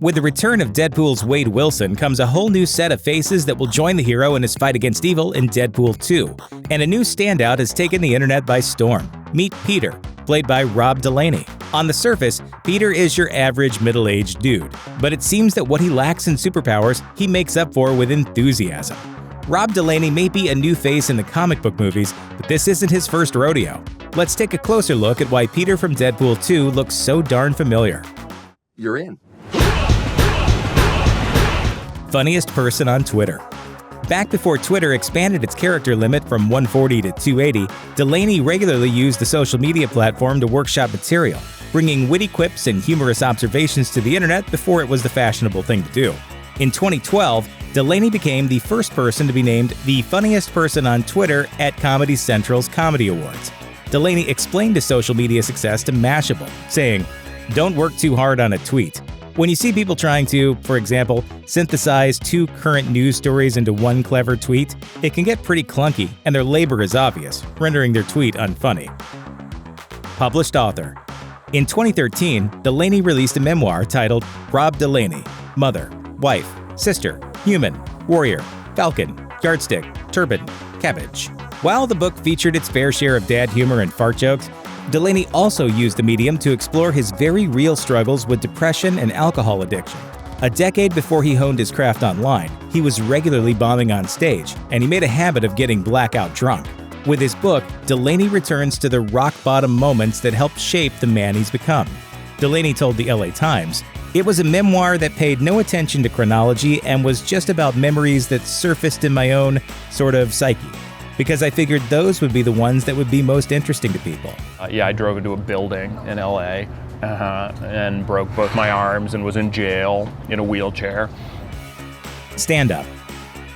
With the return of Deadpool's Wade Wilson comes a whole new set of faces that will join the hero in his fight against evil in Deadpool 2. And a new standout has taken the internet by storm. Meet Peter, played by Rob Delaney. On the surface, Peter is your average middle-aged dude, but it seems that what he lacks in superpowers, he makes up for with enthusiasm. Rob Delaney may be a new face in the comic book movies, but this isn't his first rodeo. Let's take a closer look at why Peter from Deadpool 2 looks so darn familiar. You're in. Funniest person on Twitter. Back before Twitter expanded its character limit from 140 to 280, Delaney regularly used the social media platform to workshop material, bringing witty quips and humorous observations to the internet before it was the fashionable thing to do. In 2012, Delaney became the first person to be named the funniest person on Twitter at Comedy Central's Comedy Awards. Delaney explained his social media success to Mashable, saying, "Don't work too hard on a tweet. When you see people trying to, for example, synthesize two current news stories into one clever tweet, it can get pretty clunky and their labor is obvious, rendering their tweet unfunny." Published author. In 2013, Delaney released a memoir titled Rob Delaney, Mother, Wife, Sister, Human, Warrior, Falcon, Yardstick, Turban, Cabbage. While the book featured its fair share of dad humor and fart jokes, Delaney also used the medium to explore his very real struggles with depression and alcohol addiction. A decade before he honed his craft online, he was regularly bombing on stage, and he made a habit of getting blackout drunk. With his book, Delaney returns to the rock-bottom moments that helped shape the man he's become. Delaney told the LA Times, "It was a memoir that paid no attention to chronology and was just about memories that surfaced in my own sort of psyche, because I figured those would be the ones that would be most interesting to people." I drove into a building in LA and broke both my arms and was in jail in a wheelchair. Stand-up.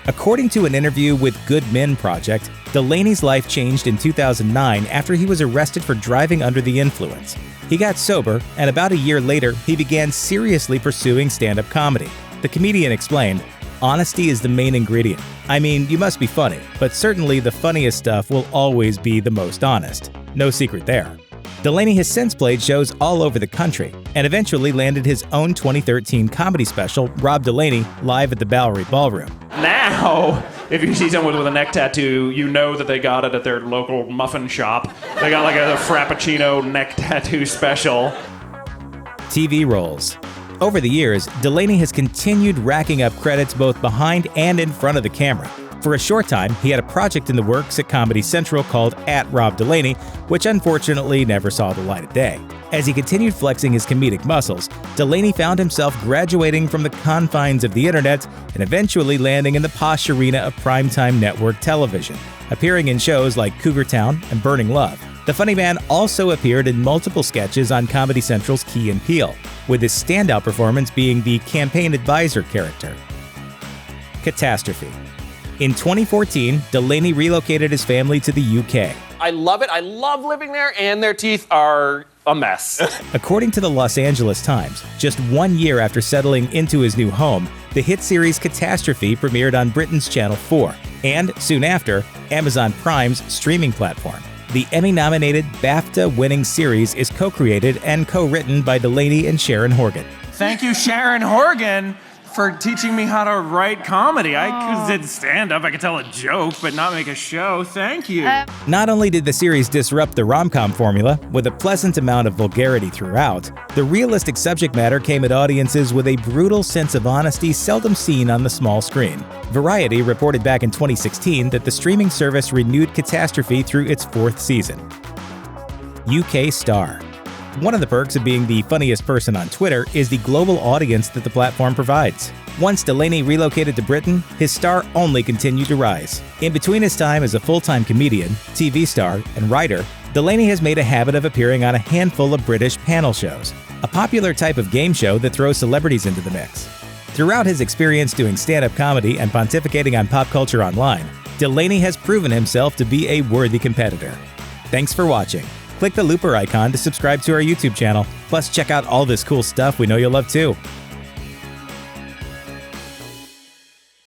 According to an interview with Good Men Project, Delaney's life changed in 2009 after he was arrested for driving under the influence. He got sober, and about a year later, he began seriously pursuing stand-up comedy. The comedian explained, "Honesty is the main ingredient. I mean, you must be funny, but certainly the funniest stuff will always be the most honest. No secret there." Delaney has since played shows all over the country and eventually landed his own 2013 comedy special, Rob Delaney, live at the Bowery Ballroom. Now, if you see someone with a neck tattoo, you know that they got it at their local muffin shop. They got like a Frappuccino neck tattoo special. TV roles. Over the years, Delaney has continued racking up credits both behind and in front of the camera. For a short time, he had a project in the works at Comedy Central called @RobDelaney, which unfortunately never saw the light of day. As he continued flexing his comedic muscles, Delaney found himself graduating from the confines of the internet and eventually landing in the posh arena of primetime network television, appearing in shows like Cougar Town and Burning Love. The funny man also appeared in multiple sketches on Comedy Central's Key and Peele, with his standout performance being the campaign advisor character. Catastrophe. In 2014, Delaney relocated his family to the UK. I love it. I love living there, and their teeth are a mess. According to the Los Angeles Times, just 1 year after settling into his new home, the hit series Catastrophe premiered on Britain's Channel 4, and soon after, Amazon Prime's streaming platform. The Emmy-nominated, BAFTA-winning series is co-created and co-written by Delaney and Sharon Horgan. Thank you, Sharon Horgan, for teaching me how to write comedy. I did stand-up, I could tell a joke, but not make a show. Thank you. Not only did the series disrupt the rom-com formula, with a pleasant amount of vulgarity throughout, the realistic subject matter came at audiences with a brutal sense of honesty seldom seen on the small screen. Variety reported back in 2016 that the streaming service renewed Catastrophe through its 4th season. UK star. One of the perks of being the funniest person on Twitter is the global audience that the platform provides. Once Delaney relocated to Britain, his star only continued to rise. In between his time as a full-time comedian, TV star, and writer, Delaney has made a habit of appearing on a handful of British panel shows, a popular type of game show that throws celebrities into the mix. Throughout his experience doing stand-up comedy and pontificating on pop culture online, Delaney has proven himself to be a worthy competitor. Thanks for watching. Click the looper icon to subscribe to our YouTube channel. Plus, check out all this cool stuff we know you'll love too.